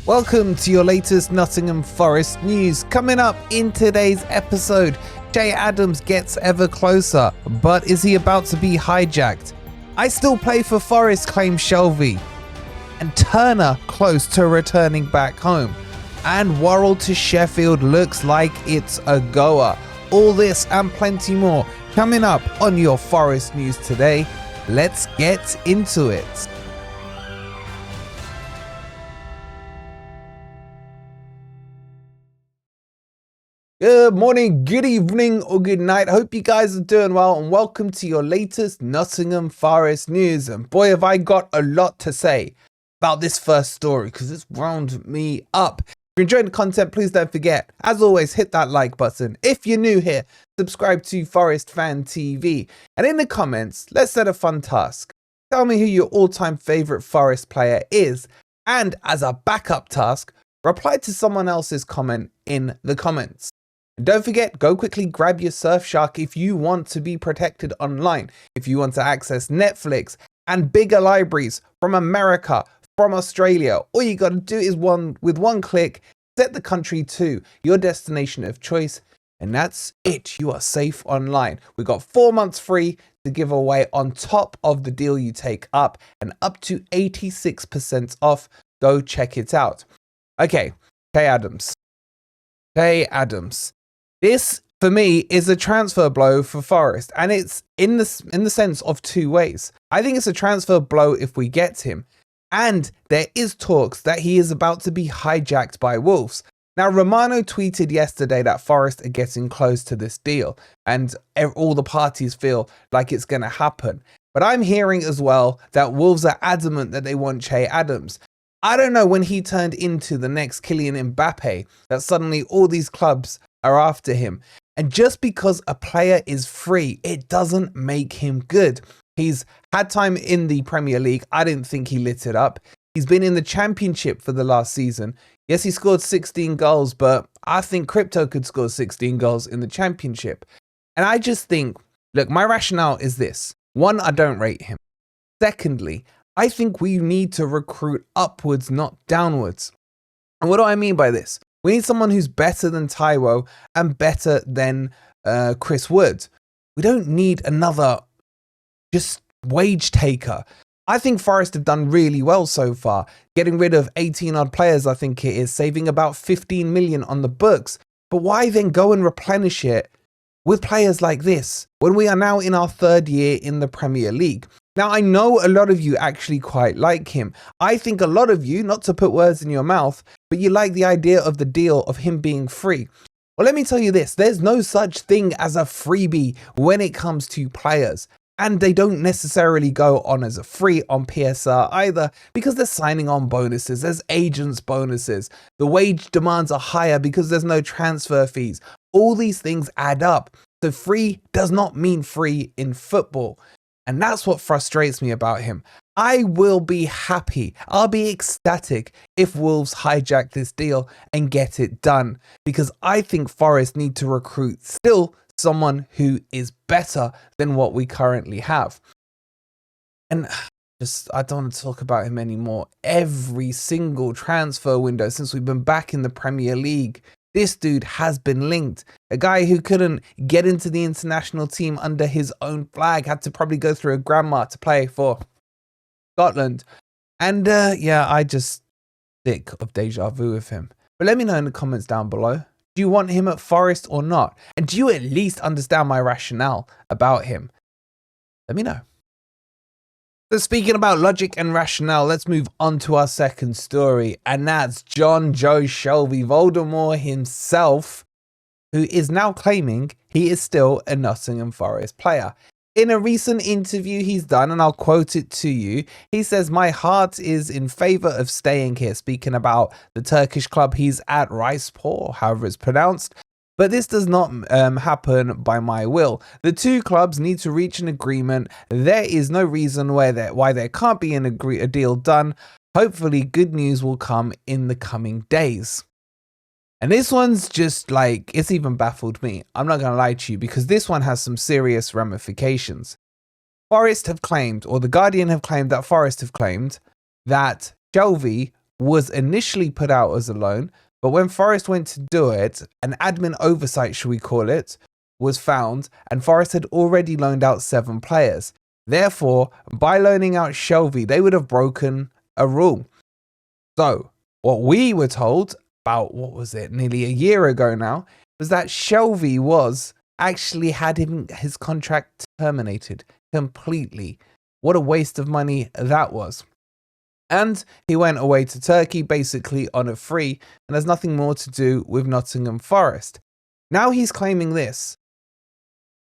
Welcome to your latest Nottingham Forest news. Coming up in today's episode, Che Adams gets ever closer, but is he about to be hijacked? I still play for Forest, claims Shelvey. And Turner close to returning back home. And Worrall to Sheffield looks like it's a goer. All this and plenty more coming up on your Forest news today. Let's get into it. Good morning, good evening, or good night. Hope you guys are doing well, and welcome to your latest Nottingham Forest news. And boy, have I got a lot to say about this first story because it's wound me up. If you're enjoying the content, please don't forget, as always, hit that like button. If you're new here, subscribe to Forest Fan TV. And in the comments, let's set a fun task. Tell me who your all-time favourite Forest player is. And as a backup task, reply to someone else's comment in the comments. Don't forget, go quickly grab your Surfshark if you want to be protected online, if you want to access Netflix and bigger libraries from America, from Australia. All you got to do is with one click, set the country to your destination of choice, and that's it. You are safe online. We got 4 months free to give away on top of the deal you take up, and up to 86% off. Go check it out. Okay, Che Adams. Che Adams. This, for me, is a transfer blow for Forest, and it's in the sense of two ways. I think it's a transfer blow if we get him, and there is talks that he is about to be hijacked by Wolves. Now, Romano tweeted yesterday that Forest are getting close to this deal, and all the parties feel like it's going to happen. But I'm hearing as well that Wolves are adamant that they want Che Adams. I don't know when he turned into the next Kylian Mbappe that suddenly all these clubs are after him. And just because a player is free, it doesn't make him good. He's had time in the Premier League. I didn't think he lit it up. He's been in the Championship for the last season. Yes, he scored 16 goals, but I think Crypto could score 16 goals in the Championship. And I just think, look, my rationale is this. One, I don't rate him. Secondly, I think we need to recruit upwards, not downwards. And what do I mean by this? We need someone who's better than Taiwo and better than Chris Wood. We don't need another just wage taker. I think Forest have done really well so far, getting rid of 18 odd players, I think it is, saving about 15 million on the books. But why then go and replenish it with players like this when we are now in our third year in the Premier League? Now, I know a lot of you actually quite like him. I think a lot of you, not to put words in your mouth, but you like the idea of the deal of him being free. Well, let me tell you this. There's no such thing as a freebie when it comes to players. And they don't necessarily go on as a free on PSR either, because they're signing on bonuses. There's agents bonuses. The wage demands are higher because there's no transfer fees. All these things add up. So free does not mean free in football. And that's what frustrates me about him. I will be happy, I'll be ecstatic if Wolves hijack this deal and get it done, because I think Forest need to recruit still someone who is better than what we currently have. And I don't want to talk about him anymore. Every single transfer window since we've been back in the Premier League, this dude has been linked. A guy who couldn't get into the international team under his own flag, had to probably go through a grandma to play for Scotland. And yeah, I just sick of deja vu with him. But let me know in the comments down below. Do you want him at Forest or not? And do you at least understand my rationale about him? Let me know. So speaking about logic and rationale, let's move on to our second story. And that's Jon Jo Shelvey, Voldemort himself, who is now claiming he is still a Nottingham Forest player. In a recent interview he's done, and I'll quote it to you, he says, "My heart is in favour of staying here," speaking about the Turkish club he's at, Rizespor, however it's pronounced. "But this does not happen by my will. The two clubs need to reach an agreement. There is no reason why there can't be a deal done. Hopefully good news will come in the coming days." And this one's just like, it's even baffled me. I'm not going to lie to you, because this one has some serious ramifications. Forest have claimed, or the Guardian have claimed that Forest have claimed that Shelvey was initially put out as a loan, but when Forest went to do it, an admin oversight, should we call it, was found, and Forest had already loaned out 7 players. Therefore, by loaning out Shelvey, they would have broken a rule. So, what we were told about, what was it, nearly a year ago now, was that Shelvey was actually had his contract terminated completely. What a waste of money that was. And he went away to Turkey basically on a free and has nothing more to do with Nottingham Forest. Now he's claiming this.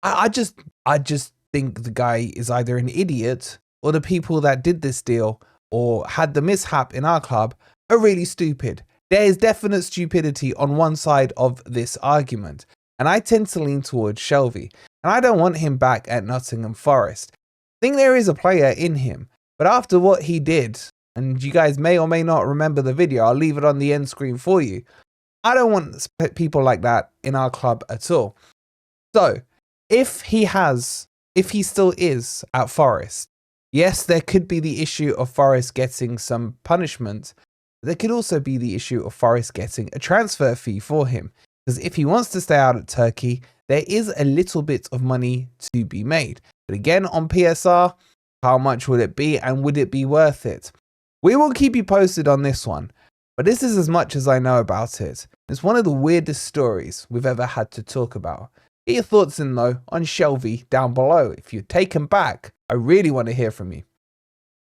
I just think the guy is either an idiot, or the people that did this deal or had the mishap in our club are really stupid. There is definite stupidity on one side of this argument, and I tend to lean towards Shelvey, and I don't want him back at Nottingham Forest. I think there is a player in him, but after what he did, and you guys may or may not remember the video, I'll leave it on the end screen for you. I don't want people like that in our club at all. So, if he still is at Forest, yes, there could be the issue of Forest getting some punishment. There could also be the issue of Forest getting a transfer fee for him. Because if he wants to stay out at Turkey, there is a little bit of money to be made. But again, on PSR, how much would it be, and would it be worth it? We will keep you posted on this one. But this is as much as I know about it. It's one of the weirdest stories we've ever had to talk about. Get your thoughts in though on Shelvey down below. If you're taken back, I really want to hear from you.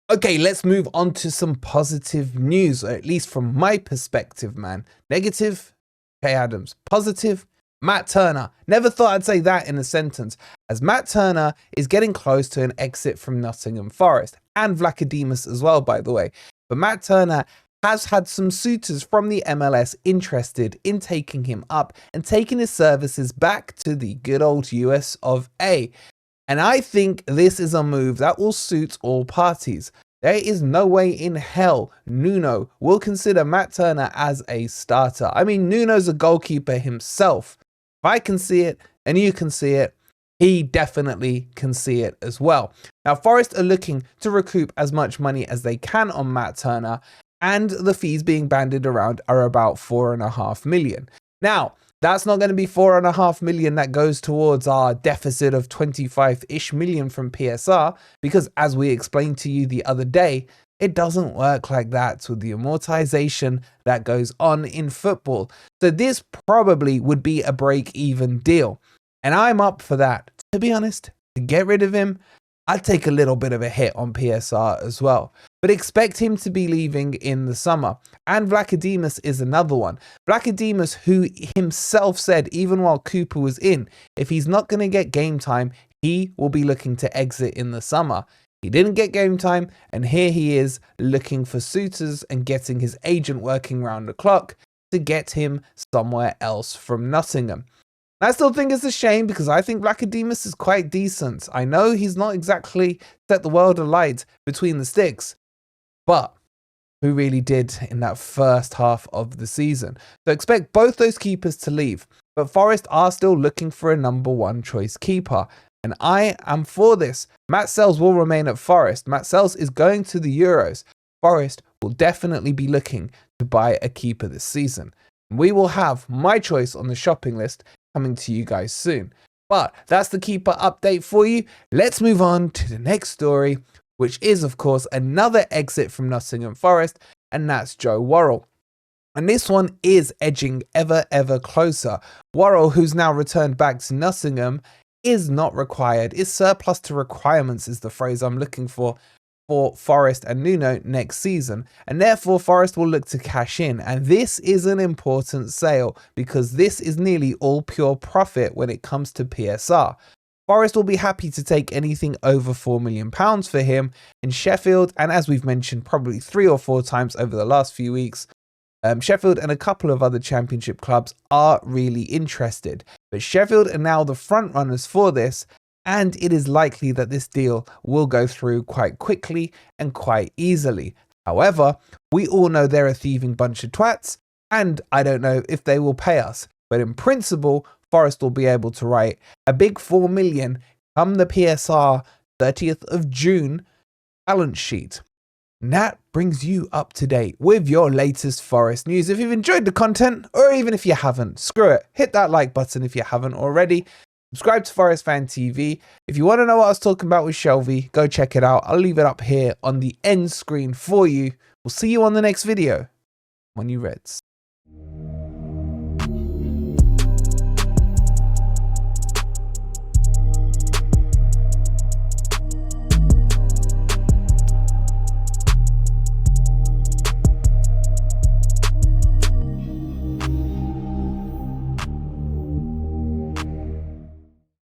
Okay, let's move on to some positive news, or at least from my perspective, man. Negative, Kay Adams. Positive, Matt Turner. Never thought I'd say that in a sentence, as Matt Turner is getting close to an exit from Nottingham Forest, and Vlachodimos as well, by the way. But Matt Turner has had some suitors from the MLS interested in taking him up and taking his services back to the good old US of A. And I think this is a move that will suit all parties. There is no way in hell Nuno will consider Matt Turner as a starter. I mean, Nuno's a goalkeeper himself. If I can see it and you can see it, he definitely can see it as well. Now, Forest are looking to recoup as much money as they can on Matt Turner, and the fees being banded around are about 4.5 million. Now, that's not going to be 4.5 million that goes towards our deficit of 25-ish million from PSR, because as we explained to you the other day, it doesn't work like that with the amortization that goes on in football. So this probably would be a break-even deal. And I'm up for that. To be honest, to get rid of him, I'd take a little bit of a hit on PSR as well. But expect him to be leaving in the summer. And Vlachodimos is another one. Vlachodimos, who himself said, even while Cooper was in, if he's not going to get game time, he will be looking to exit in the summer. He didn't get game time, and here he is looking for suitors and getting his agent working round the clock to get him somewhere else from Nottingham. I still think it's a shame, because I think Vlachodimos is quite decent. I know he's not exactly set the world alight between the sticks, but who really did in that first half of the season. So expect both those keepers to leave, but Forest are still looking for a #1 choice keeper. And I am for this. Matt Sells will remain at Forest. Matt Sells is going to the Euros. Forest will definitely be looking to buy a keeper this season. We will have my choice on the shopping list coming to you guys soon. But that's the keeper update for you. Let's move on to the next story, which is, of course, another exit from Nottingham Forest, and that's Joe Worrall. And this one is edging ever closer. Worrall, who's now returned back to Nottingham, is not required, is surplus to requirements is the phrase I'm looking for Forest and Nuno next season, and therefore Forest will look to cash in. And this is an important sale, because this is nearly all pure profit when it comes to PSR. Forest will be happy to take anything over £4 million for him, and Sheffield, and as we've mentioned probably 3 or 4 times over the last few weeks, Sheffield and a couple of other championship clubs are really interested. But Sheffield are now the front runners for this, and it is likely that this deal will go through quite quickly and quite easily. However, we all know they're a thieving bunch of twats, and I don't know if they will pay us. But in principle, Forest will be able to write a big 4 million come the PSR 30th of June balance sheet. And that brings you up to date with your latest Forest news. If you've enjoyed the content, or even if you haven't, screw it, hit that like button if you haven't already. Subscribe to Forest Fan TV. If you want to know what I was talking about with Shelvey, go check it out. I'll leave it up here on the end screen for you. We'll see you on the next video. On you Reds.